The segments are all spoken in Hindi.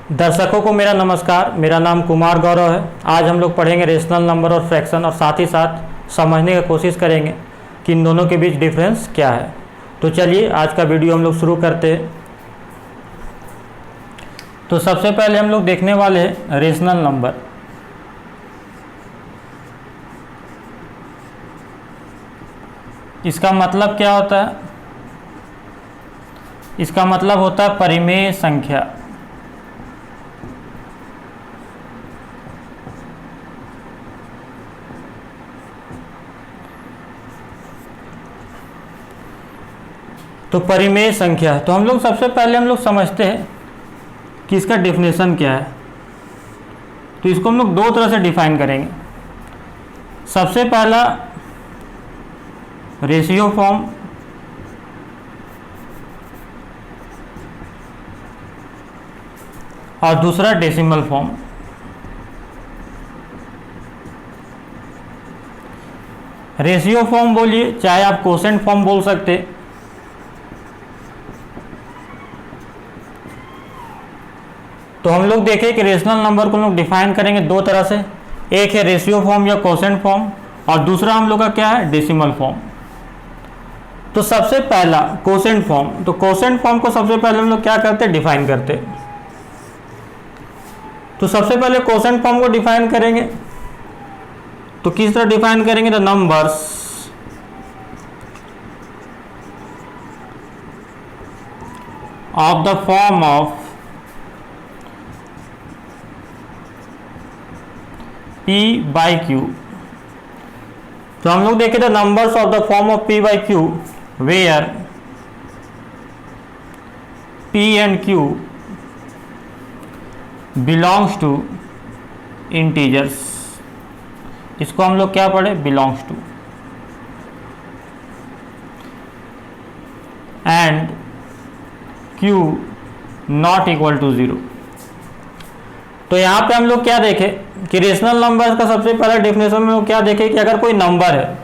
दर्शकों को मेरा नमस्कार। मेरा नाम कुमार गौरव है। आज हम लोग पढ़ेंगे रेशनल नंबर और फ्रैक्शन और साथ ही साथ समझने की कोशिश करेंगे कि इन दोनों के बीच डिफरेंस क्या है। तो चलिए आज का वीडियो हम लोग शुरू करते हैं। तो सबसे पहले हम लोग देखने वाले हैं रेशनल नंबर। इसका मतलब क्या होता है? इसका मतलब होता है परिमेय संख्या। तो परिमेय संख्या, तो हम लोग सबसे पहले हम लोग समझते हैं कि इसका डेफिनेशन क्या है। तो इसको हम लोग दो तरह से डिफाइन करेंगे। सबसे पहला रेशियो फॉर्म, और दूसरा डेसिमल फॉर्म। रेशियो फॉर्म बोलिए, चाहे आप कोसेंट फॉर्म बोल सकते। तो हम लोग देखें कि रेशनल नंबर को हम लोग डिफाइन करेंगे दो तरह से। एक है रेशियो फॉर्म या कोसेंट फॉर्म, और दूसरा हम लोग का क्या है, डेसिमल फॉर्म। तो सबसे पहला कोसेंट फॉर्म। तो कोसेंट फॉर्म को सबसे पहले हम लोग क्या करते हैं, डिफाइन करते। तो सबसे पहले कोसेंट फॉर्म को डिफाइन करेंगे। तो किस तरह डिफाइन करेंगे? The numbers of the form of P by Q। तो हम लोग देखें the numbers of the form of P by Q where P and Q belongs to integers. इसको हम लोग क्या पढ़े, belongs to. And Q not equal to 0। तो यहाँ पे हम लोग क्या देखें कि रेशनल नंबर्स का सबसे पहला डेफिनेशन में लोग क्या देखें कि अगर कोई नंबर है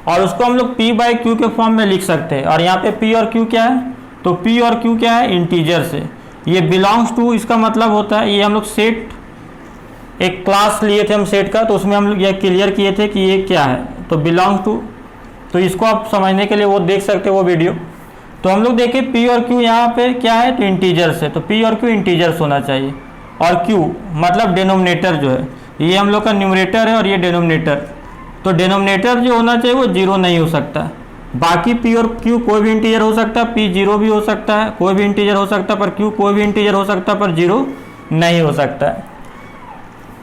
और उसको हम लोग P बाई Q के फॉर्म में लिख सकते हैं। और यहाँ पे P और Q क्या है? तो P और Q क्या है, इंटीजर्स है। ये बिलोंग्स टू, इसका मतलब होता है, ये हम लोग सेट, एक क्लास लिए थे हम सेट का, तो उसमें हम लोग ये क्लियर किए थे कि ये क्या है, तो बिलोंग्स टू। तो इसको आप समझने के लिए वो देख सकते हो वो वीडियो। तो हम लोग देखें P और Q यहाँ पे क्या है, तो इंटीजर्स है। तो P और Q इंटीजर्स होना चाहिए। और Q मतलब डिनोमिनेटर जो है, ये हम लोग का न्यूमरेटर है और ये डिनोमिनेटर। तो डिनोमिनेटर जो होना चाहिए वो जीरो नहीं हो सकता। बाकी P और Q कोई भी इंटीजर हो सकता है। P जीरो भी हो सकता है, कोई भी इंटीजर हो सकता है, पर Q कोई भी इंटीजर हो सकता है, पर जीरो नहीं हो सकता है।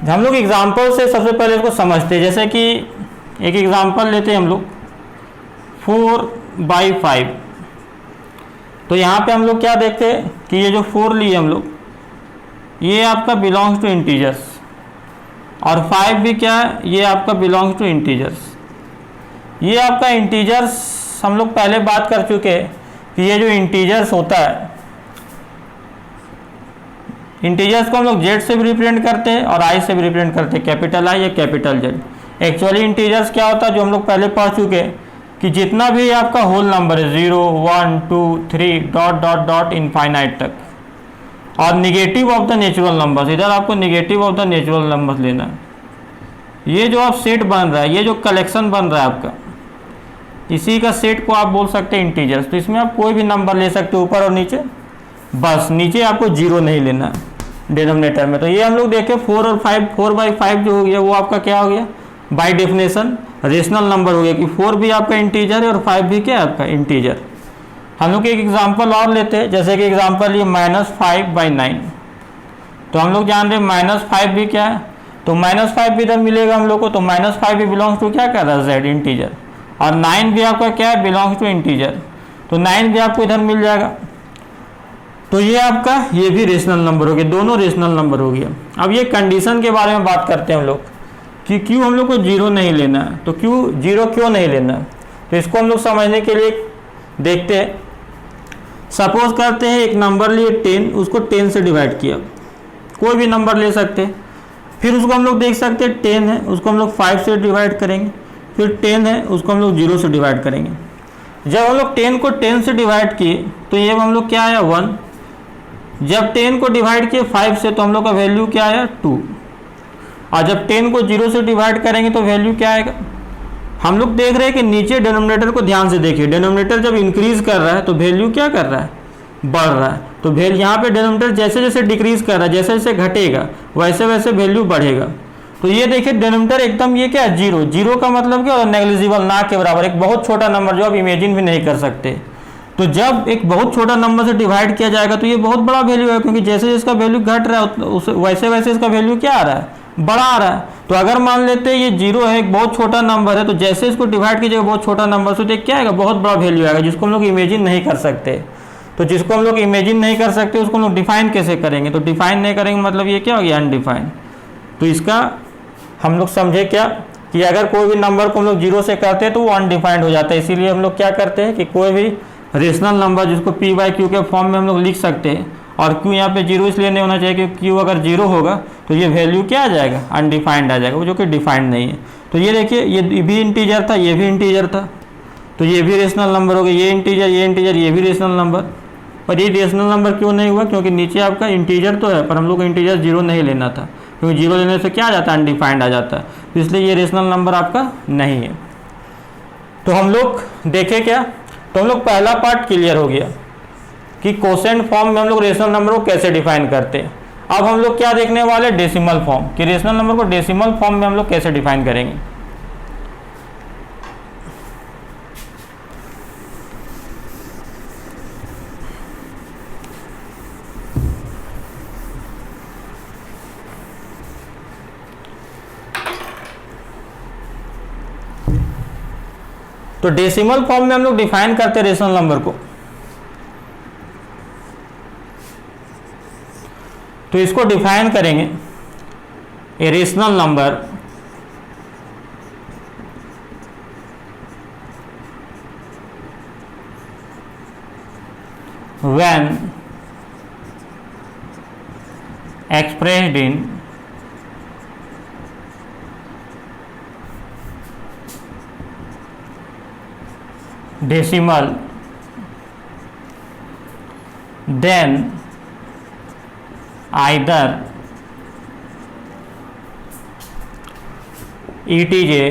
हम लोग एग्जाम्पल से सबसे पहले इसको समझते हैं। जैसे कि एक एग्जाम्पल लेते हैं हम लोग 4/5। तो यहाँ पे हम लोग क्या देखते हैं कि ये जो 4 लिए हम लोग, ये आपका बिलोंग्स टू इंटीजर्स, और 5 भी क्या है, ये आपका बिलोंग्स टू इंटीजर्स। ये आपका इंटीजर्स हम लोग पहले बात कर चुके हैं कि ये जो इंटीजर्स होता है, इंटीजर्स को हम लोग जेड से भी रिप्रेजेंट करते हैं और आई से भी रिप्रेजेंट करते हैं, कैपिटल आई या कैपिटल जेड। एक्चुअली इंटीजर्स क्या होता है, जो हम लोग पहले पढ़ चुके हैं कि जितना भी आपका होल नंबर है 0, 1, 2, 3 डॉट डॉट डॉट इनफाइनाइट तक, और negative of the natural numbers, इधर आपको negative of the natural numbers लेना है। ये जो आप सेट बन रहा है, ये जो कलेक्शन बन रहा है आपका, इसी का सेट को आप बोल सकते हैं इंटीजर्स। तो इसमें आप कोई भी नंबर ले सकते हो, ऊपर और नीचे, बस नीचे आपको जीरो नहीं लेना है डिनोमिनेटर में। तो ये हम लोग देखें 4 और 5, 4/5 जो हो गया वो आपका क्या हो गया, बाय डेफिनेशन रेशनल नंबर हो गया कि 4 भी आपका इंटीजर है और 5 भी क्या है आपका इंटीजर। हम लोग एक एग्जांपल और लेते हैं। जैसे कि एग्जांपल ये -5/9। तो हम लोग जान रहे हैं -5 भी क्या है, तो -5 भी इधर मिलेगा हम लोग को। तो -5 भी बिलोंग्स टू क्या कर रहा है, जेड इंटीजर। और 9 भी आपका क्या है, बिलोंग्स टू इंटीजर। तो 9 भी आपको इधर मिल जाएगा। तो ये आपका, ये भी रेशनल नंबर हो गया, दोनों रेशनल नंबर हो गया। अब ये कंडीशन के बारे में बात करते हैं हम लोग कि क्यों हम लोग को जीरो नहीं लेना है। तो क्यों जीरो क्यों नहीं लेना है, तो इसको हम लोग समझने के लिए देखते हैं। सपोज करते हैं एक नंबर लिए 10, उसको 10 से डिवाइड किया, कोई भी नंबर ले सकते हैं। फिर उसको हम लोग देख सकते हैं 10 है, उसको हम लोग 5 से डिवाइड करेंगे। फिर 10 है, उसको हम लोग 0 से डिवाइड करेंगे। जब हम लोग 10 को 10 से डिवाइड किए तो ये हम लोग क्या आया 1, जब 10 को डिवाइड किए 5 से तो हम लोग का वैल्यू क्या आया 2, और जब 10 को 0 से डिवाइड करेंगे तो वैल्यू क्या आएगा। हम लोग देख रहे हैं कि नीचे डिनोमिनेटर को ध्यान से देखिए, डिनोमिनेटर जब इंक्रीज कर रहा है तो वैल्यू क्या कर रहा है, बढ़ रहा है। तो वैल्यू यहाँ पे डिनोमिनेटर जैसे जैसे डिक्रीज कर रहा है, जैसे जैसे घटेगा वैसे वैसे वैल्यू बढ़ेगा। तो ये देखिए डिनोमिनेटर एकदम ये क्या है, जीरो। जीरो का मतलब क्या, नेग्लिजिबल, ना के बराबर, एक बहुत छोटा नंबर जो आप इमेजिन भी नहीं कर सकते। तो जब एक बहुत छोटा नंबर से डिवाइड किया जाएगा तो ये बहुत बड़ा वैल्यू है, क्योंकि जैसे जैसे इसका वैल्यू घट रहा है वैसे वैसे इसका वैल्यू क्या आ रहा है, बड़ा आ रहा है। तो अगर मान लेते हैं ये जीरो है, एक बहुत छोटा नंबर है, तो जैसे इसको डिवाइड कीजिएगा बहुत छोटा नंबर से, तो क्या आएगा, बहुत बड़ा वैल्यू आएगा, जिसको हम लोग इमेजिन नहीं कर सकते। तो जिसको हम लोग इमेजिन नहीं कर सकते उसको हम लोग डिफाइन कैसे करेंगे, तो डिफाइन नहीं करेंगे मतलब ये क्या हो गया, अनडिफाइंड। तो इसका हम लोग समझे क्या कि अगर कोई भी नंबर को हम लोग जीरो से करते हैं तो वो अनडिफाइंड हो जाता है। इसीलिए हम लोग क्या करते हैं कि कोई भी रेशनल नंबर जिसको पी बाई क्यू के फॉर्म में हम लोग लिख सकते हैं, और क्यू यहाँ पे जीरो इसलिए नहीं होना चाहिए कि क्यू अगर जीरो होगा तो ये वैल्यू क्या आ जाएगा, अनडिफाइंड आ जाएगा, वो जो कि डिफाइंड नहीं है। तो ये देखिए ये भी इंटीजर था, ये भी इंटीजर था, तो ये भी रेशनल नंबर हो गया, ये इंटीजर, ये भी रेशनल नंबर। पर ये रेशनल नंबर क्यों नहीं हुआ, क्योंकि नीचे आपका इंटीजर तो है पर हम लोग को इंटीजर जीरो नहीं लेना था, क्योंकि जीरो लेने से क्या आ जाता है, अनडिफाइंड आ जाता है, तो इसलिए ये रेशनल नंबर आपका नहीं है। तो हम लोग देखें क्या, तो हम लोग पहला पार्ट क्लियर हो गया कि कोसेंट फॉर्म में हम लोग रेशनल नंबर को कैसे डिफाइन करते हैं। अब हम लोग क्या देखने वाले, डेसिमल फॉर्म, कि रेशनल नंबर को डेसिमल फॉर्म में हम लोग कैसे डिफाइन करेंगे। तो डेसिमल फॉर्म में हम लोग डिफाइन करते हैं रेशनल नंबर को। तो इसको डिफाइन करेंगे, a rational number when expressed in decimal, then either it is a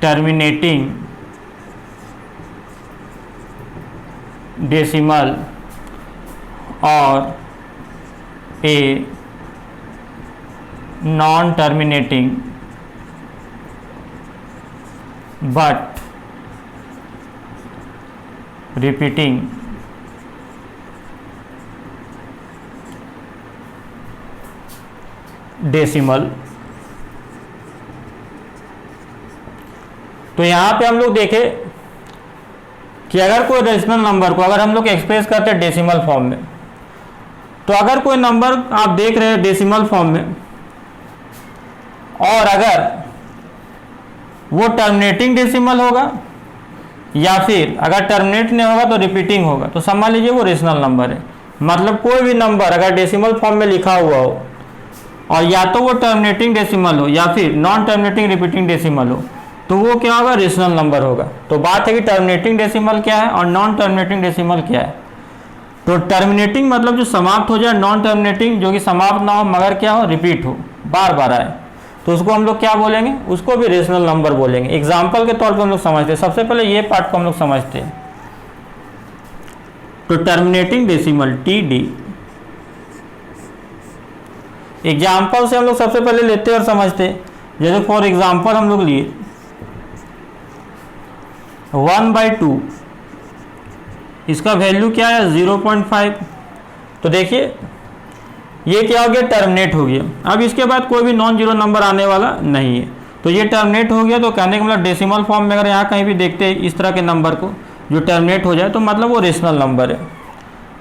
terminating decimal or a non-terminating but repeating decimal. तो यहाँ पे हम लोग देखें कि अगर कोई रेशनल नंबर को अगर हम लोग एक्सप्रेस करते हैं डेसिमल फॉर्म में, तो अगर कोई नंबर आप देख रहे हैं डेसिमल फॉर्म में और अगर वो टर्मिनेटिंग डेसिमल होगा या फिर अगर टर्मिनेट नहीं होगा तो रिपीटिंग होगा, तो समझ लीजिए वो रेशनल नंबर है। मतलब कोई भी नंबर अगर डेसिमल फॉर्म में लिखा हुआ हो और या तो वो टर्मिनेटिंग डेसिमल हो या फिर नॉन टर्मिनेटिंग रिपीटिंग डेसिमल हो, तो वो क्या होगा, रेशनल नंबर होगा। तो बात है कि टर्मिनेटिंग डेसिमल क्या है और नॉन टर्मिनेटिंग डेसिमल क्या है। तो टर्मिनेटिंग मतलब जो समाप्त हो जाए, नॉन टर्मिनेटिंग जो कि समाप्त ना हो मगर क्या हो, रिपीट हो, बार बार आए, तो उसको हम लोग क्या बोलेंगे, उसको भी रेशनल नंबर बोलेंगे। एग्जाम्पल के तौर पर हम लोग समझते हैं, सबसे पहले ये पार्ट को हम लोग समझते हैं। तो टर्मिनेटिंग डेसिमल TD, एग्जाम्पल से हम लोग सबसे पहले लेते हैं और समझते हैं। जैसे फॉर एग्जाम्पल हम लोग लिए 1/2, इसका वैल्यू क्या है 0.5। तो देखिए ये क्या हो गया, टर्मिनेट हो गया। अब इसके बाद कोई भी नॉन जीरो नंबर आने वाला नहीं है, तो ये टर्मिनेट हो गया। तो कहने का मतलब डेसिमल फॉर्म में अगर यहाँ कहीं भी देखते हैं इस तरह के नंबर को जो टर्मिनेट हो जाए तो मतलब वो रेशनल नंबर है।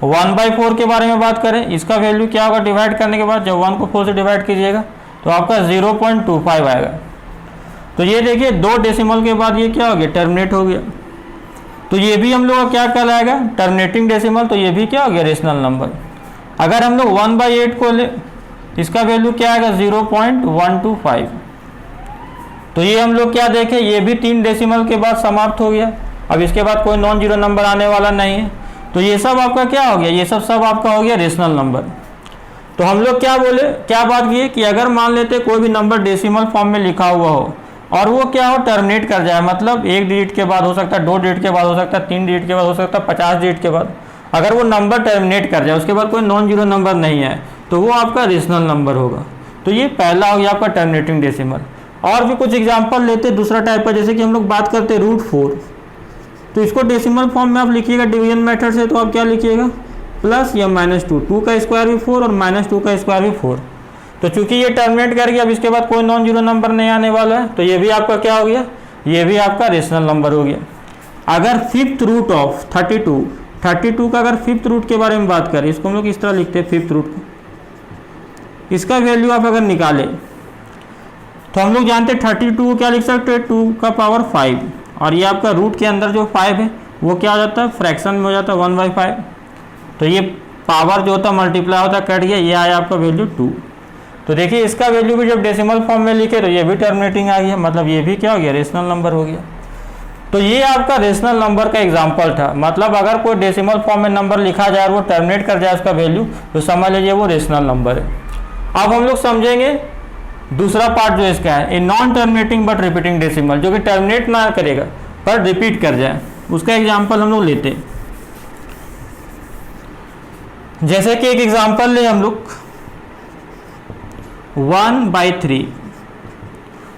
1/4 के बारे में बात करें, इसका वैल्यू क्या होगा, डिवाइड करने के बाद जब 1 को 4 से डिवाइड कीजिएगा तो आपका 0.25 आएगा। तो ये देखिए दो डेसिमल के बाद ये क्या हो गया, टर्मिनेट हो गया। तो ये भी हम लोग का क्या कहलाएगा, टर्मिनेटिंग डेसिमल। तो ये भी क्या हो गया, रेशनल नंबर। अगर हम लोग 1/8 को ले, इसका वैल्यू क्या आएगा 0.125। तो ये हम लोग क्या देखें, ये भी 3 डेसिमल के बाद समाप्त हो गया। अब इसके बाद कोई नॉन जीरो नंबर आने वाला नहीं है। तो ये सब आपका क्या हो गया, ये सब आपका हो गया रेशनल नंबर। तो हम लोग क्या बोले, क्या बात किए कि अगर मान लेते कोई भी नंबर डेसिमल फॉर्म में लिखा हुआ हो और वो क्या हो टर्मिनेट कर जाए, मतलब 1 डिजिट के बाद हो सकता है, 2 डिजिट के बाद हो सकता है, 3 डिजिट के बाद हो सकता है, 50 डिजिट के बाद, अगर वो नंबर टर्मिनेट कर जाए, उसके बाद कोई नॉन जीरो नंबर नहीं है, तो वो आपका रेशनल नंबर होगा। तो ये पहला हो गया आपका टर्मिनेटिंग डेसिमल। और भी कुछ एग्जांपल लेते दूसरा टाइप का, जैसे कि हम लोग बात करते √4, तो इसको डेसिमल फॉर्म में आप लिखिएगा डिवीजन मेथड से, तो आप क्या लिखिएगा प्लस या -2, 2 का स्क्वायर भी 4 और -2 का स्क्वायर भी 4। तो चूंकि ये टर्मिनेट कर गया, अब इसके बाद कोई नॉन जीरो नंबर नहीं आने वाला है, तो ये भी आपका क्या हो गया, ये भी आपका रेशनल नंबर हो गया। अगर फिफ्थ रूट ऑफ 32 का अगर फिफ्थ रूट के बारे में बात करें, इसको हम लोग इस तरह लिखते हैं फिफ्थ रूट को, इसका वैल्यू आप अगर निकालें तो हम लोग जानते हैं 32 को क्या लिख सकते हैं 2 का पावर 5, और ये आपका रूट के अंदर जो 5 है वो क्या हो जाता है फ्रैक्शन में हो जाता है 1/5। तो ये पावर जो होता है मल्टीप्लाई होता है कट गया, ये आया आपका वैल्यू 2। तो देखिए इसका वैल्यू भी जब डेसिमल फॉर्म में लिखे तो ये भी टर्मिनेटिंग आ गया, मतलब ये भी क्या हो गया रेशनल नंबर हो गया। तो ये आपका रेशनल नंबर का एग्जाम्पल था, मतलब अगर कोई डेसिमल फॉर्म में नंबर लिखा जाए और वो टर्मिनेट कर जाए उसका वैल्यू, तो समझ लीजिए वो रेशनल नंबर है। अब हम लोग समझेंगे दूसरा पार्ट जो इसका है, a non terminating but repeating decimal, जो कि टर्मिनेट ना करेगा पर रिपीट कर जाए। उसका एग्जाम्पल हम लोग लेते हैं, जैसे कि एक एग्जाम्पल ले हम लोग 1/3।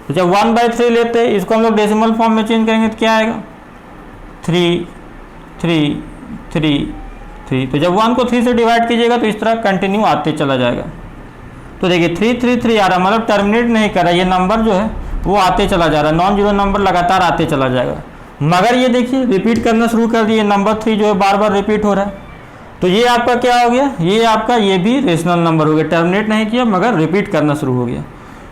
तो जब 1/3 लेते हैं, इसको हम लोग डेसिमल फॉर्म में चेंज करेंगे तो क्या आएगा 3 3 3 3। तो जब 1 को 3 से डिवाइड कीजिएगा तो इस तरह कंटिन्यू आते चला जाएगा। तो देखिए 3 3 3 आ रहा, मतलब टर्मिनेट नहीं कर रहा, ये नंबर जो है वो आते चला जा रहा है, नॉन जीरो नंबर लगातार आते चला जाएगा। मगर ये देखिए रिपीट करना शुरू कर दिए, नंबर 3 जो है बार बार रिपीट हो रहा है। तो ये आपका क्या हो गया, ये आपका ये भी रेशनल नंबर हो गया, टर्मिनेट नहीं किया मगर रिपीट करना शुरू हो गया।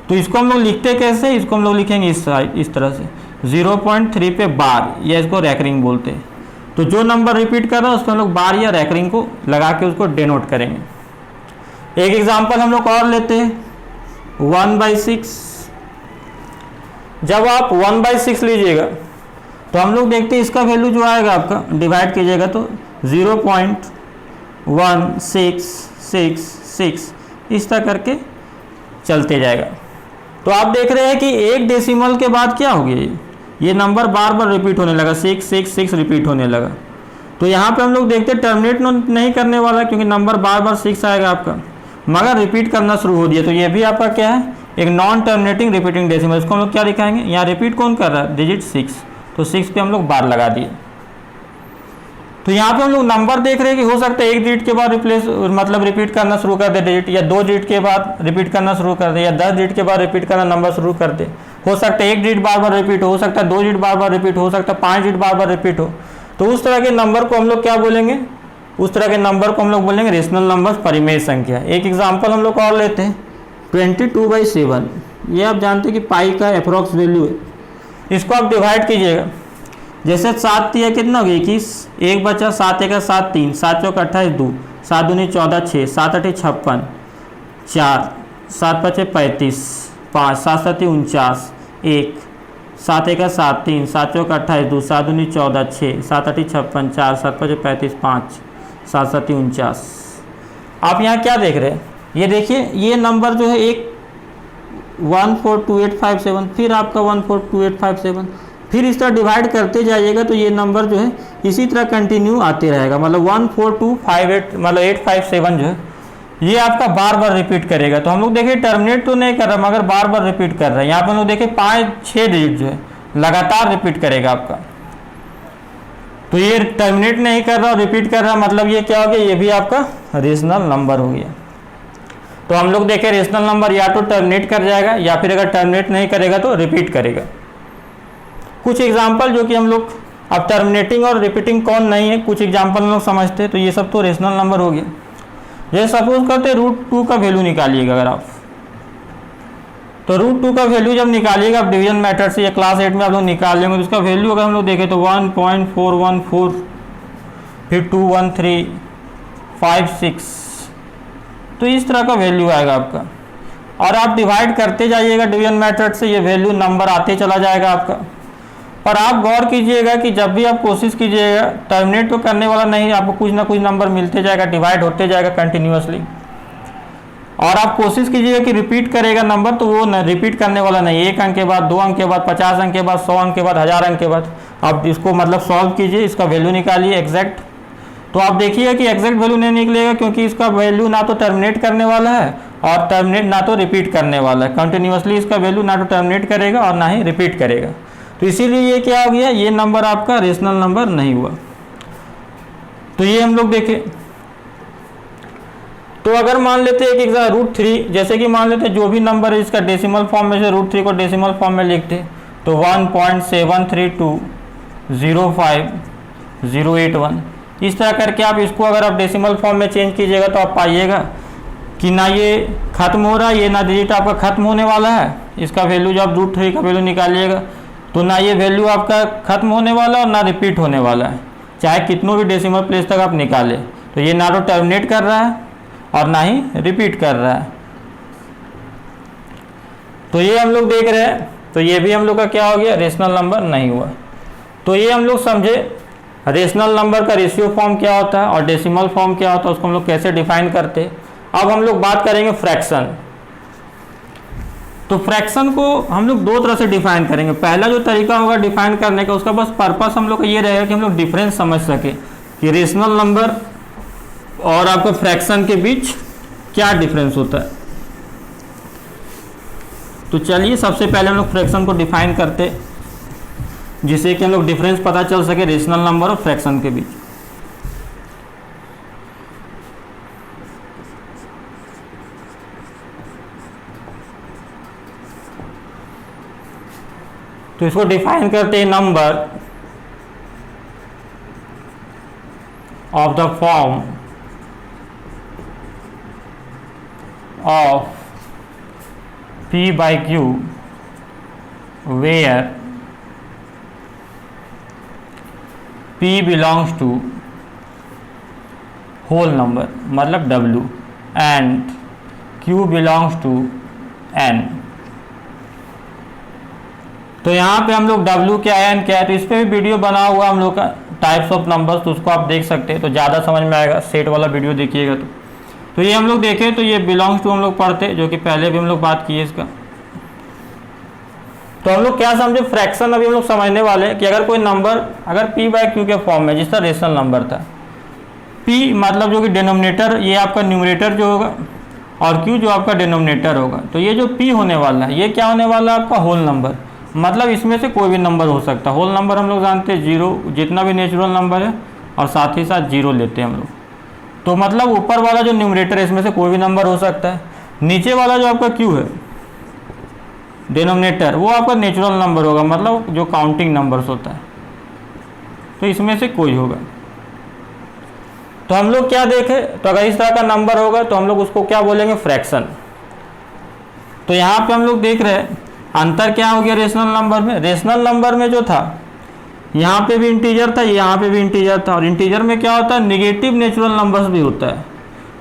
तो इसको हम लोग लिखते कैसे, इसको हम लोग लिखेंगे इस तरह से 0.3 पे बार, या इसको रैकरिंग बोलते हैं। तो जो नंबर रिपीट कर रहा है उसको हम लोग बार या रैकरिंग को लगा के उसको डिनोट करेंगे। एक एग्जांपल हम लोग और लेते हैं 1/6। जब आप 1/6 लीजिएगा तो हम लोग देखते हैं इसका वैल्यू जो आएगा आपका डिवाइड कीजिएगा तो 0.1666 इस तरह करके चलते जाएगा। तो आप देख रहे हैं कि एक डेसिमल के बाद क्या हो गया, ये नंबर बार बार रिपीट होने लगा, 666 रिपीट होने लगा। तो यहाँ पे हम लोग देखते हैं टर्मिनेट नहीं करने वाला, क्योंकि नंबर बार बार 6 आएगा आपका, मगर रिपीट करना शुरू हो दिया। तो ये भी आपका क्या है, एक नॉन टर्मिनेटिंग रिपीटिंग डेसिमल। इसको हम लोग क्या दिखाएंगे, यहाँ रिपीट कौन कर रहा है, डिजिट 6, तो 6 पे हम लोग बार लगा दिए। तो यहाँ पे हम लोग नंबर देख रहे हैं कि हो सकता है 1 डिजिट के बाद मतलब रिपीट करना शुरू कर दे डिजिट, या 2 डिजिट के बाद रिपीट करना शुरू कर दे, या 10 डिजिट के बाद रिपीट करना नंबर शुरू कर दे। हो सकता है 1 डिजिट बार बार रिपीट हो सकता है 2 डिजिट बार बार रिपीट हो सकता है 5 डिजिट बार बार रिपीट हो। तो उस तरह के नंबर को हम लोग क्या बोलेंगे, उस तरह के नंबर को हम लोग बोलेंगे रेशनल नंबर, परिमेय संख्या। एक एग्जाम्पल हम लोग और लेते हैं 22/7। ये आप जानते हैं कि पाई का अप्रॉक्स वैल्यू है। इसको आप डिवाइड कीजिएगा, जैसे 7 3 कितना हो गया 21, 1 बचा, 7 1 7 3, 7 4 28 2, 7 2 14 6, 7 8 56, 4 7 5 35, 5 7 7 49, 1 7 1 7 3, 7 4 28 2, 7 2 14 6, 7 8 56, 4 7 5 35, 5 7 7 49। आप यहाँ क्या देख रहे हैं, ये देखिए ये नंबर जो है एक 142857, फिर आपका 142857, फिर इस तरह डिवाइड करते जाइएगा तो ये नंबर जो है इसी तरह कंटिन्यू आते रहेगा। मतलब 14258 मतलब 857 जो है ये आपका बार बार रिपीट करेगा। तो हम लोग देखिए टर्मिनेट तो नहीं कर रहा मगर बार बार रिपीट कर रहा है। यहाँ पर हम लोग देखिए 5-6 डिजिट जो है लगातार रिपीट करेगा आपका। तो ये टर्मिनेट नहीं कर रहा और रिपीट कर रहा, मतलब ये क्या हो गया, ये भी आपका रेशनल नंबर हो गया। तो हम लोग देखें रेशनल नंबर या तो टर्मिनेट कर जाएगा या फिर अगर टर्मिनेट नहीं करेगा तो रिपीट करेगा। कुछ एग्जाम्पल जो कि हम लोग अब टर्मिनेटिंग और रिपीटिंग कौन नहीं है, कुछ एग्जाम्पल हम लोग समझते हैं। तो ये सब तो रेशनल नंबर हो गया। जैसे सपोज करते √2 का वैल्यू निकालिएगा अगर आप, तो √2 का वैल्यू जब निकालिएगा आप डिवीजन मेथड से या क्लास 8 में आप लोग निकाल लेंगे, तो उसका वैल्यू अगर हम लोग देखें तो 1.414, फिर 21356, तो इस तरह का वैल्यू आएगा आपका। और आप डिवाइड करते जाइएगा डिवीजन मेथड से, ये वैल्यू नंबर आते चला जाएगा आपका। पर आप गौर कीजिएगा कि जब भी आप कोशिश कीजिएगा, टर्मिनेट तो करने वाला नहीं, आपको कुछ ना कुछ नंबर मिलते जाएगा, डिवाइड होते जाएगा कंटिन्यूअसली। और आप कोशिश कीजिएगा कि रिपीट करेगा नंबर, तो वो रिपीट करने वाला नहीं, 1 अंक के बाद, 2 अंक के बाद, 50 अंक के बाद, 100 अंक के बाद, 1000 अंक के बाद। आप इसको मतलब सॉल्व कीजिए, इसका वैल्यू निकालिए एग्जैक्ट। तो आप देखिएगा कि एग्जैक्ट वैल्यू नहीं निकलेगा, क्योंकि इसका वैल्यू ना तो टर्मिनेट करने वाला है और टर्मिनेट ना तो रिपीट करने वाला है। कंटिन्यूअसली इसका वैल्यू ना तो टर्मिनेट करेगा और ना ही रिपीट करेगा। तो इसीलिए ये क्या हो गया, ये नंबर आपका रेशनल नंबर नहीं हुआ। तो ये हम लोग देखें, तो अगर मान लेते हैं कि √3, जैसे कि मान लेते हैं जो भी नंबर है इसका डेसिमल फॉर्म में से √3 को डेसिमल फॉर्म में लिखते, तो 1.73205081। इस तरह करके आप इसको अगर आप डेसिमल फॉर्म में चेंज कीजिएगा तो आप पाइएगा कि ना ये खत्म हो रहा है, ये ना डिजिट आपका खत्म होने वाला है। इसका वैल्यू जब आप √3 का वैल्यू निकालिएगा तो ना ये वैल्यू आपका खत्म होने वाला और ना रिपीट होने वाला है, चाहे कितनों भी डेसिमल प्लेस तक आप निकालें। तो ये ना तो टर्मिनेट कर रहा है और ना ही रिपीट कर रहा है। तो ये हम लोग देख रहे हैं, तो ये भी हम लोग का क्या हो गया, रेशनल नंबर नहीं हुआ। तो ये हम लोग समझे रेशनल नंबर का रेशियो फॉर्म क्या होता है और डेसिमल फॉर्म क्या होता है, उसको हम लोग कैसे डिफाइन करते हैं। अब हम लोग बात करेंगे फ्रैक्शन। तो फ्रैक्शन को हम लोग 2 तरह से डिफाइन करेंगे। पहला जो तरीका होगा डिफाइन करने का, उसका बस पर्पस हम लोग का ये रहेगा कि हम लोग डिफरेंस समझ सके कि रेशनल नंबर और आपका फ्रैक्शन के बीच क्या डिफरेंस होता है। तो चलिए सबसे पहले हम लोग फ्रैक्शन को डिफाइन करते, जिससे कि हम लोग डिफरेंस पता चल सके रेशनल नंबर और फ्रैक्शन के बीच। तो इसको डिफाइन करते हैं, number of the form of P/Q where P belongs to whole number मतलब W and Q belongs to N। तो यहाँ पे हम लोग W क्या है, N क्या है, तो इस पर भी वीडियो बना हुआ हम लोग का टाइप्स ऑफ नंबर्स, तो उसको आप देख सकते हैं, तो ज़्यादा समझ में आएगा, सेट वाला वीडियो देखिएगा। तो ये हम लोग देखें, तो ये बिलोंग्स टू हम लोग पढ़ते, जो कि पहले भी हम लोग बात किए इसका। तो हम लोग क्या समझे, फ्रैक्शन अभी हम लोग समझने वाले हैं कि अगर कोई नंबर अगर P/Q के फॉर्म में, जिसका रेशनल नंबर था, P मतलब जो कि डिनोमिनेटर, ये आपका न्यूमरेटर जो होगा, और Q जो आपका डिनोमिनेटर होगा। तो ये जो P होने वाला है, ये क्या होने वाला है, आपका होल नंबर, मतलब इसमें से कोई भी नंबर हो सकता है। होल नंबर हम लोग जानते हैं 0, जितना भी नेचुरल नंबर है, और साथ ही साथ 0 लेते हैं हम लोग। तो मतलब ऊपर वाला जो न्यूमरेटर है, इसमें से कोई भी नंबर हो सकता है। नीचे वाला जो आपका Q है डिनोमिनेटर, वो आपका नेचुरल नंबर होगा, मतलब जो काउंटिंग नंबर्स होता है, तो इसमें से कोई होगा। तो हम लोग क्या देखें, तो अगर इस तरह का नंबर होगा तो हम लोग उसको क्या बोलेंगे, फ्रैक्शन। तो यहाँ पे हम लोग देख रहे हैं अंतर क्या हो गया रेशनल नंबर में। रेशनल नंबर में जो था, यहाँ पे भी इंटीजर था, यहाँ पे भी इंटीजर था, और इंटीजर में क्या होता है, नेगेटिव नेचुरल नंबर्स भी होता है।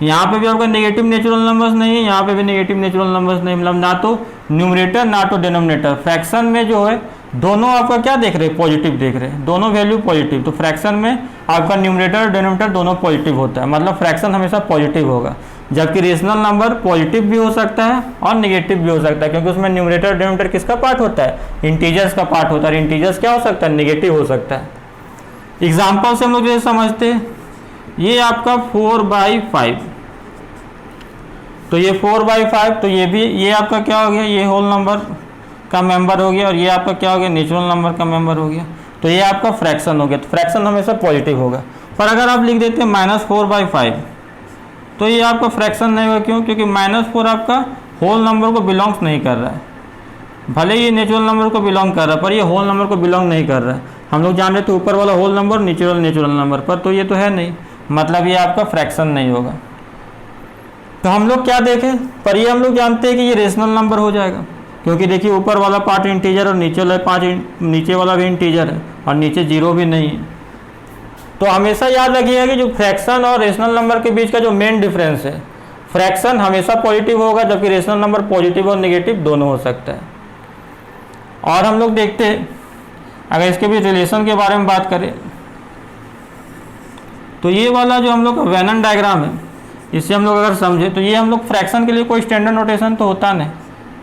यहाँ पे भी आपका नेगेटिव नेचुरल नंबर्स नहीं है, यहाँ पे भी नेगेटिव नेचुरल नंबर्स नहीं, मतलब ना तो न्यूमरेटर ना तो डिनोमिनेटर। फ्रैक्शन में जो है दोनों आपका क्या देख रहे हैं, पॉजिटिव देख रहे हैं, दोनों वैल्यू पॉजिटिव। तो फ्रैक्शन में आपका न्यूमरेटर और डिनोमिनेटर दोनों पॉजिटिव होता है, मतलब फ्रैक्शन हमेशा पॉजिटिव होगा। जबकि रेशनल नंबर पॉजिटिव भी हो सकता है और नेगेटिव भी हो सकता है, क्योंकि उसमें न्यूमरेटर और डिनोमिनेटर किसका पार्ट होता है, इंटीजर्स का पार्ट होता है। इंटीजर्स क्या हो सकता है, नेगेटिव हो सकता है। एग्जाम्पल से हम लोग जैसे समझते हैं, ये आपका 4/5, तो ये 4/5, तो ये भी, ये आपका क्या हो गया, ये होल नंबर का मेंबर हो गया, और ये आपका क्या हो गया, नेचुरल नंबर का मेंबर हो गया। तो ये आपका फ्रैक्शन हो गया। तो फ्रैक्शन हमेशा पॉजिटिव होगा। पर अगर आप लिख देते हैं -4/5, तो ये आपका फ्रैक्शन नहीं होगा। क्यों? क्योंकि -4 आपका होल नंबर को बिलोंग्स नहीं कर रहा है। भले ये नेचुरल नंबर को बिलोंग कर रहा है, पर ये होल नंबर को बिलोंग नहीं कर रहा है। हम लोग जान रहे थे ऊपर वाला होल नंबर नेचुरल नंबर पर, तो ये तो है नहीं, मतलब ये आपका फ्रैक्शन नहीं होगा। तो हम लोग क्या देखें, पर ये हम लोग जानते हैं कि ये रेशनल नंबर हो जाएगा, क्योंकि देखिए ऊपर वाला पार्ट इंटीजर और नीचे वाला भी इंटीजर है, और नीचे 0 भी नहीं है। तो हमेशा याद रखिएगा कि जो फ्रैक्शन और रेशनल नंबर के बीच का जो मेन डिफरेंस है, फ्रैक्शन हमेशा पॉजिटिव होगा, जबकि रेशनल नंबर पॉजिटिव और नेगेटिव दोनों हो सकता है। और हम लोग देखते हैं अगर इसके भी रिलेशन के बारे में बात करें तो ये वाला जो हम लोग का वेनन डायग्राम है, इससे हम लोग अगर समझे तो ये हम लोग फ्रैक्शन के लिए कोई स्टैंडर्ड नोटेशन तो होता नहीं,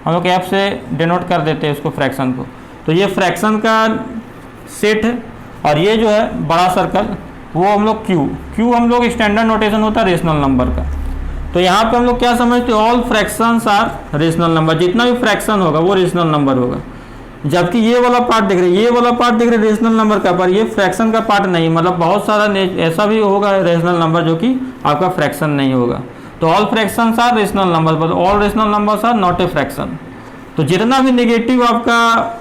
हम लोग एफ से डिनोट कर देते हैं उसको फ्रैक्शन को। तो ये फ्रैक्शन का सेट है और ये जो है बड़ा सर्कल वो हम लोग क्यू हम लोग स्टैंडर्ड नोटेशन होता है रेशनल नंबर का। तो यहाँ पे हम लोग क्या समझते हैं, all fractions are rational number, जितना भी फ्रैक्शन होगा वो रेशनल नंबर होगा। जबकि ये वाला पार्ट देख रहे हैं, ये वाला पार्ट देख रहे हैं रेशनल नंबर का, पर ये फ्रैक्शन का पार्ट नहीं, मतलब बहुत सारा ऐसा भी होगा रेशनल नंबर जो कि आपका फ्रैक्शन नहीं होगा। तो all fractions are rational number, but all rational numbers are not a fraction. तो जितना भी नेगेटिव आपका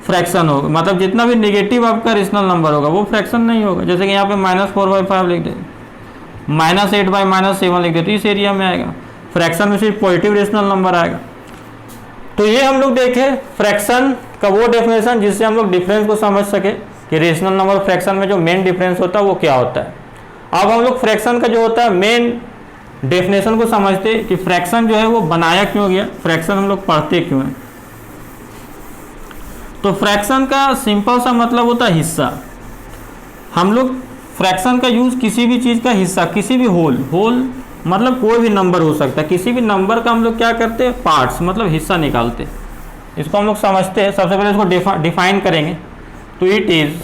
फ्रैक्शन होगा, मतलब जितना भी नेगेटिव आपका रेशनल नंबर होगा वो फ्रैक्शन नहीं होगा। जैसे कि यहाँ पे -4/5 लिख दे, -8/-7 लिख दे, तो इस एरिया में आएगा। फ्रैक्शन में सिर्फ पॉजिटिव रेशनल नंबर आएगा। तो ये हम लोग देखे फ्रैक्शन का वो डेफिनेशन जिससे हम लोग डिफरेंस को समझ सके कि रेशनल नंबर फ्रैक्शन में जो मेन डिफरेंस होता है वो क्या होता है। अब हम लोग फ्रैक्शन का जो होता है मेन डेफिनेशन को समझते कि फ्रैक्शन जो है वो बनाया क्यों गया, फ्रैक्शन हम लोग पढ़ते क्यों हैं। तो फ्रैक्शन का सिंपल सा मतलब होता है हिस्सा। हम लोग फ्रैक्शन का यूज किसी भी चीज़ का हिस्सा, किसी भी होल मतलब कोई भी नंबर हो सकता है, किसी भी नंबर का हम लोग क्या करते हैं, पार्ट्स मतलब हिस्सा निकालते हैं। इसको हम लोग समझते हैं। सबसे पहले इसको डिफाइन करेंगे। तो it is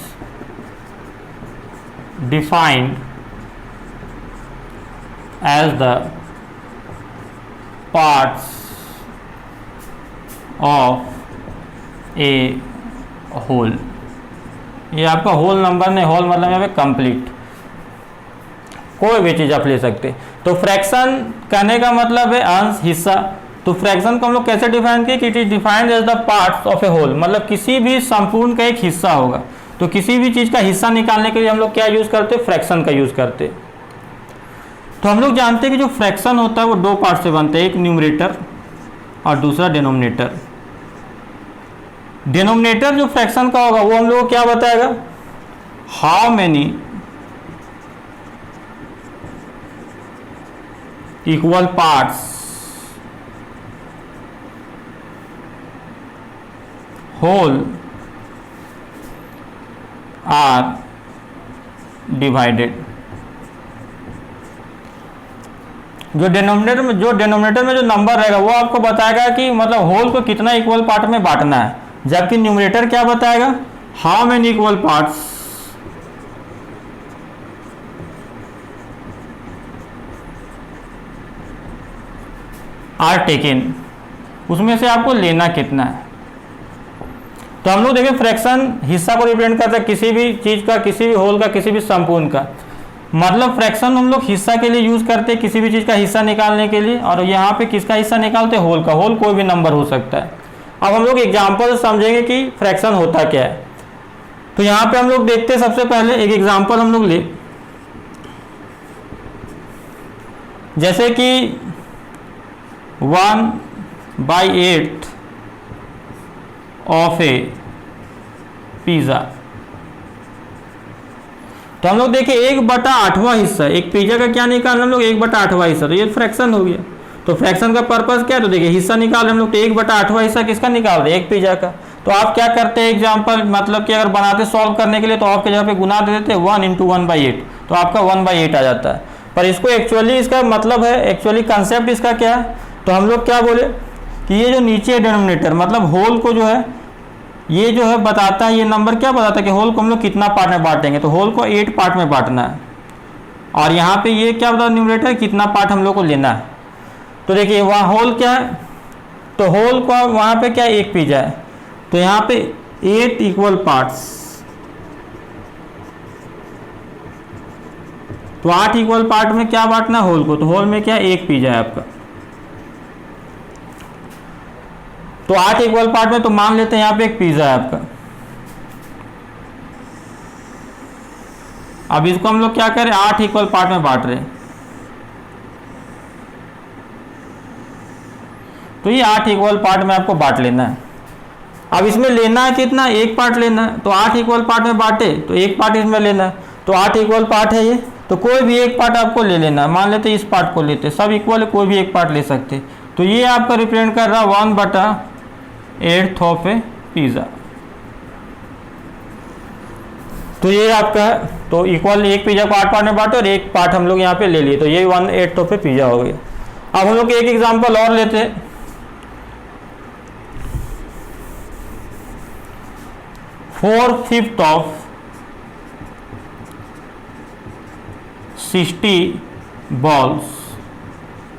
defined as the parts of a whole. ये आपका होल नंबर नहीं, होल मतलब यहाँ पे कंप्लीट, कोई भी चीज़ आप ले सकते। तो फ्रैक्शन कहने का मतलब है अंश, हिस्सा। तो फ्रैक्शन को हम लोग कैसे डिफाइन किए कि it is defined as the parts of a whole, मतलब किसी भी संपूर्ण का एक हिस्सा होगा। तो किसी भी चीज़ का हिस्सा निकालने के लिए हम लोग क्या यूज़ करते हैं, फ्रैक्शन का यूज़ करते। तो हम लोग जानते हैं कि जो फ्रैक्शन होता है वो दो पार्ट से बनते हैं, एक न्यूमरेटर और दूसरा डिनोमिनेटर। डिनोमिनेटर जो फ्रैक्शन का होगा वो हम लोग को क्या बताएगा, how many equal parts whole are divided. जो डिनोमिनेटर में जो नंबर रहेगा वो आपको बताएगा कि मतलब होल को कितना इक्वल पार्ट में बांटना है, जबकि न्यूमरेटर क्या बताएगा, how many equal parts are taken, उसमें से आपको लेना कितना है। तो हम लोग देखें फ्रैक्शन हिस्सा को रिप्रेजेंट करता है, किसी भी चीज का, किसी भी होल का, किसी भी संपूर्ण का। मतलब फ्रैक्शन हम लोग हिस्सा के लिए यूज करते हैं, किसी भी चीज का हिस्सा निकालने के लिए। और यहाँ पे किसका हिस्सा निकालते हैं, होल का। होल कोई भी नंबर हो सकता है। अब हम लोग एग्जाम्पल समझेंगे कि फ्रैक्शन होता क्या है। तो यहाँ पे हम लोग देखते हैं, सबसे पहले एक एग्जाम्पल हम लोग ले, जैसे कि 1/8 ऑफ ए पिज़्ज़ा। तो हम लोग देखिए 1/8वां हिस्सा, एक पिज़्ज़ा का क्या निकालना हम लोग, 1/8वां हिस्सा। तो ये फ्रैक्शन हो गया। तो फ्रैक्शन का पर्पस क्या है, तो देखिए हिस्सा निकाल हम लोग, तो 1/8वां हिस्सा किसका निकाल रहे, एक पिज़्ज़ा का। तो आप क्या करते हैं एग्जाम्पल, मतलब कि अगर बनाते सॉल्व करने के लिए तो आपके जगह पे गुना दे देते 1 × 1/8, तो आपका 1/8 आ जाता है। पर इसको एक्चुअली इसका मतलब है, एक्चुअली कंसेप्ट इसका क्या है, तो हम लोग क्या बोले कि ये जो नीचे डिनोमिनेटर मतलब होल को जो है, ये जो है बताता है, ये नंबर क्या बताता है कि होल को हम लोग कितना पार्ट में बांटेंगे। तो होल को 8 पार्ट में बांटना है। और यहाँ पे ये क्या बताता है न्यूमरेटर, कितना पार्ट हम लोग को लेना है। तो देखिए वहाँ होल क्या है, तो होल को वहाँ पे क्या एक पिज़्ज़ा है, तो यहाँ पे 8 इक्वल पार्ट्स। तो 8 इक्वल पार्ट में क्या बांटना है, होल को। तो होल में क्या एक पिज़्ज़ा है आपका। तो 8 इक्वल पार्ट में तो मान लेते हैं यहाँ पे एक पिज़्ज़ा है आपका। अब इसको हम लोग क्या करें, 8 इक्वल पार्ट में बांट रहे हैं। तो ये 8 इक्वल पार्ट में आपको बांट लेना है। अब इसमें लेना है कितना, एक पार्ट लेना है। तो 8 इक्वल पार्ट में बांटे तो एक पार्ट इसमें लेना है। तो 8 इक्वल पार्ट है ये, तो कोई भी एक पार्ट आपको ले लेना है। मान लेते इस पार्ट को लेते, सब इक्वल है, कोई भी एक पार्ट ले सकते। तो ये आपका रिप्रेजेंट कर रहा 1/8 ऑफ ए पिज़्ज़ा। तो ये आपका है, तो इक्वल एक पिज़्ज़ा को 8 पार्ट में बांटे और एक पार्ट हम लोग यहाँ पे ले लिए, तो ये 1/8 पे पिज़्ज़ा हो गया। अब हम लोग एक एग्जांपल और लेते हैं। 4/5 ऑफ 60 बॉल्स,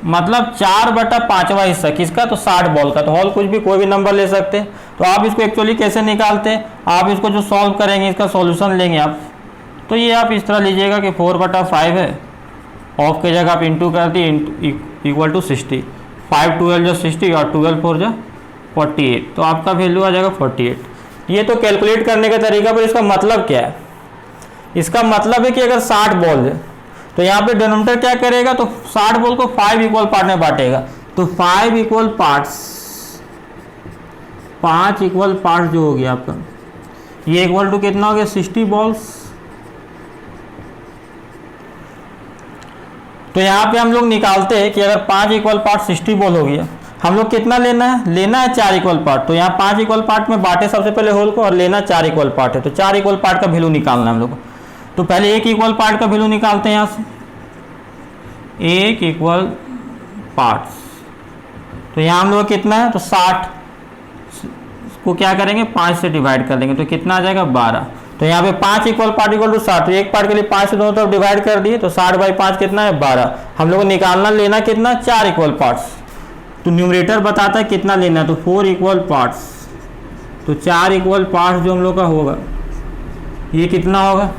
मतलब 4/5वां हिस्सा किसका, तो 60 बॉल का। तो हॉल कुछ भी कोई भी नंबर ले सकते हैं। तो आप इसको एक्चुअली कैसे निकालते हैं, आप इसको जो सॉल्व करेंगे इसका सॉल्यूशन लेंगे आप, तो ये आप इस तरह लीजिएगा कि 4/5 है, ऑफ की जगह आप इंटू कर दिए इक्वल टू 60, 5 12 जो 60 और 12 4 जो 48, तो आपका वैल्यू आ जाएगा 48। ये तो कैलकुलेट करने का तरीका, पर इसका मतलब क्या है, इसका मतलब है कि अगर 60 बॉल है तो यहाँ पे डिनोमिनेटर क्या करेगा, तो 60 बॉल को 5 इक्वल पार्ट में बांटेगा, तो 5 इक्वल पार्ट्स, 5 इक्वल पार्ट जो हो गया आपका, ये इक्वल टू कितना हो गया 60 बॉल्स। तो यहाँ पे हम लोग निकालते हैं कि अगर 5 इक्वल पार्ट 60 बॉल हो गया, हम लोग कितना लेना है, लेना है 4 इक्वल पार्ट। तो यहाँ 5 इक्वल पार्ट में बांटे सबसे पहले होल को, और लेना 4 इक्वल पार्ट है, तो 4 इक्वल पार्ट का वैल्यू निकालना है हम लोग को। तो पहले एक इक्वल पार्ट का वैल्यू निकालते हैं यहाँ से, एक इक्वल पार्ट्स, तो यहाँ हम लोग कितना है, तो 60 को क्या करेंगे 5 से डिवाइड कर देंगे, तो कितना आ जाएगा 12। तो यहाँ पे 5 इक्वल पार्ट इक्वल टू 60, तो एक पार्ट के लिए 5 से दोनों तरफ डिवाइड कर दिए, तो 60/5 कितना है 12। हम लोग को निकालना लेना कितना 4 इक्वल पार्ट्स, तो न्यूमरेटर बताता है कितना लेना है, तो 4 इक्वल पार्ट्स, तो 4 इक्वल पार्ट्स जो हम लोग का होगा ये कितना होगा,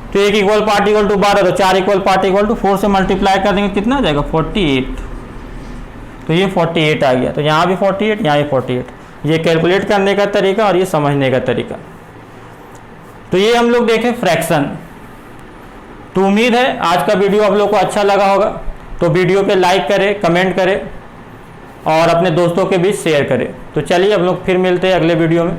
तो एक इक्वल पार्ट इक्वल टू 12, तो 4 इक्वल पार्ट इक्वल टू 4 से मल्टीप्लाई कर देंगे, कितना आ जाएगा 48। तो ये 48 आ गया, तो यहाँ भी 48, यहाँ भी 48। ये कैलकुलेट करने का तरीका और ये समझने का तरीका। तो ये हम लोग देखें फ्रैक्शन। तो उम्मीद है आज का वीडियो आप लोग को अच्छा लगा होगा, तो वीडियो पे लाइक करें, कमेंट करें और अपने दोस्तों के बीच शेयर करें। तो चलिए हम लोग फिर मिलते हैं अगले वीडियो में।